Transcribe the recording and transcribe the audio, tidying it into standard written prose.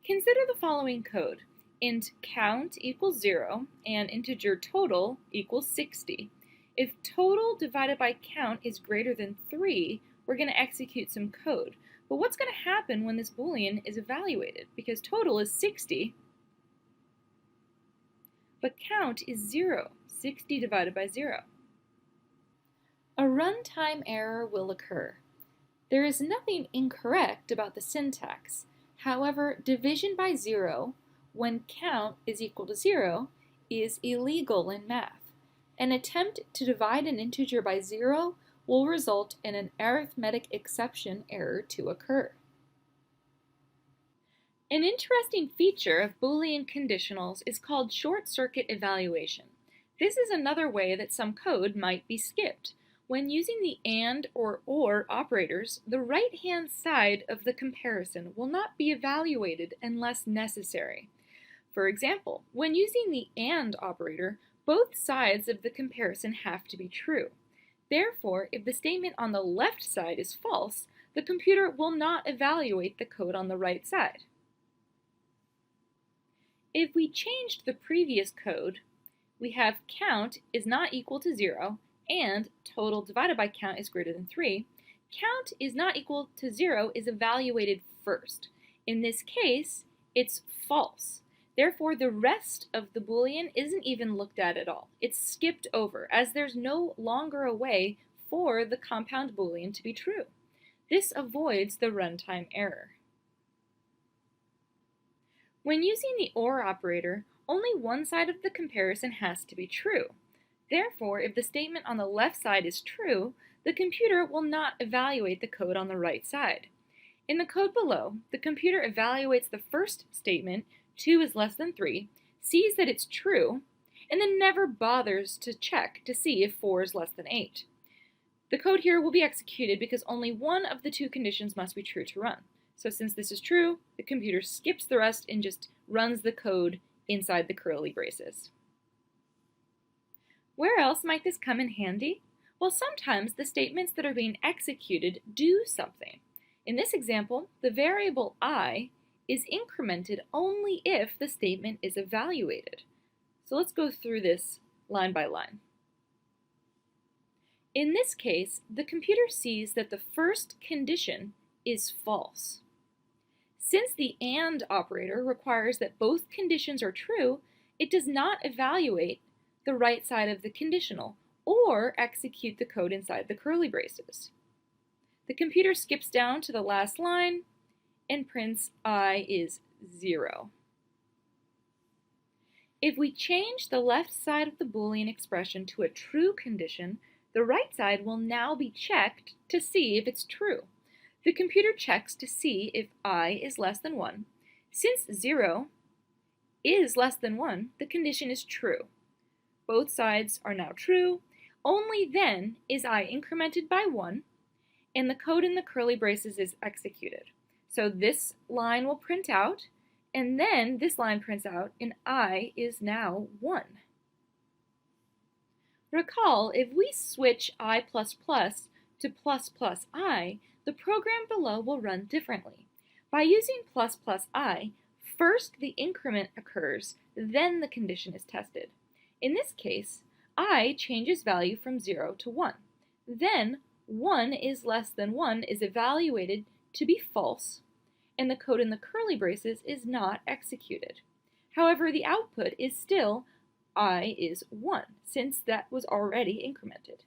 Consider the following code. Int count equals 0 and integer total equals 60. If total divided by count is greater than 3, we're going to execute some code. But what's going to happen when this Boolean is evaluated? Because total is 60, but count is 0, 60 divided by 0. A runtime error will occur. There is nothing incorrect about the syntax. However, division by 0 when count is equal to 0 is illegal in math. An attempt to divide an integer by 0 will result in an arithmetic exception error to occur. An interesting feature of Boolean conditionals is called short-circuit evaluation. This is another way that some code might be skipped. When using the AND or operators, the right-hand side of the comparison will not be evaluated unless necessary. For example, when using the AND operator, both sides of the comparison have to be true. Therefore, if the statement on the left side is false, the computer will not evaluate the code on the right side. If we changed the previous code, we have count is not equal to 0 and total divided by count is greater than 3. Count is not equal to 0 is evaluated first. In this case, it's false. Therefore, the rest of the Boolean isn't even looked at all. It's skipped over, as there's no longer a way for the compound Boolean to be true. This avoids the runtime error. When using the OR operator, only one side of the comparison has to be true. Therefore, if the statement on the left side is true, the computer will not evaluate the code on the right side. In the code below, the computer evaluates the first statement, 2 is less than 3, sees that it's true, and then never bothers to check to see if 4 is less than 8. The code here will be executed because only one of the two conditions must be true to run. So since this is true, the computer skips the rest and just runs the code inside the curly braces. Where else might this come in handy? Well, sometimes the statements that are being executed do something. In this example, the variable I is incremented only if the statement is evaluated. So let's go through this line by line. In this case, the computer sees that the first condition is false. Since the AND operator requires that both conditions are true, it does not evaluate the right side of the conditional or execute the code inside the curly braces. The computer skips down to the last line and prints I is 0. If we change the left side of the Boolean expression to a true condition, the right side will now be checked to see if it's true. The computer checks to see if I is less than 1. Since 0 is less than 1, the condition is true. Both sides are now true. Only then is I incremented by 1, and the code in the curly braces is executed. So this line will print out, and then this line prints out, and I is now 1. Recall, if we switch I++ to ++I, the program below will run differently. By using ++I, first the increment occurs, then the condition is tested. In this case, I changes value from 0 to 1. Then 1 is less than 1 is evaluated to be false, and the code in the curly braces is not executed. However, the output is still I is 1, since that was already incremented.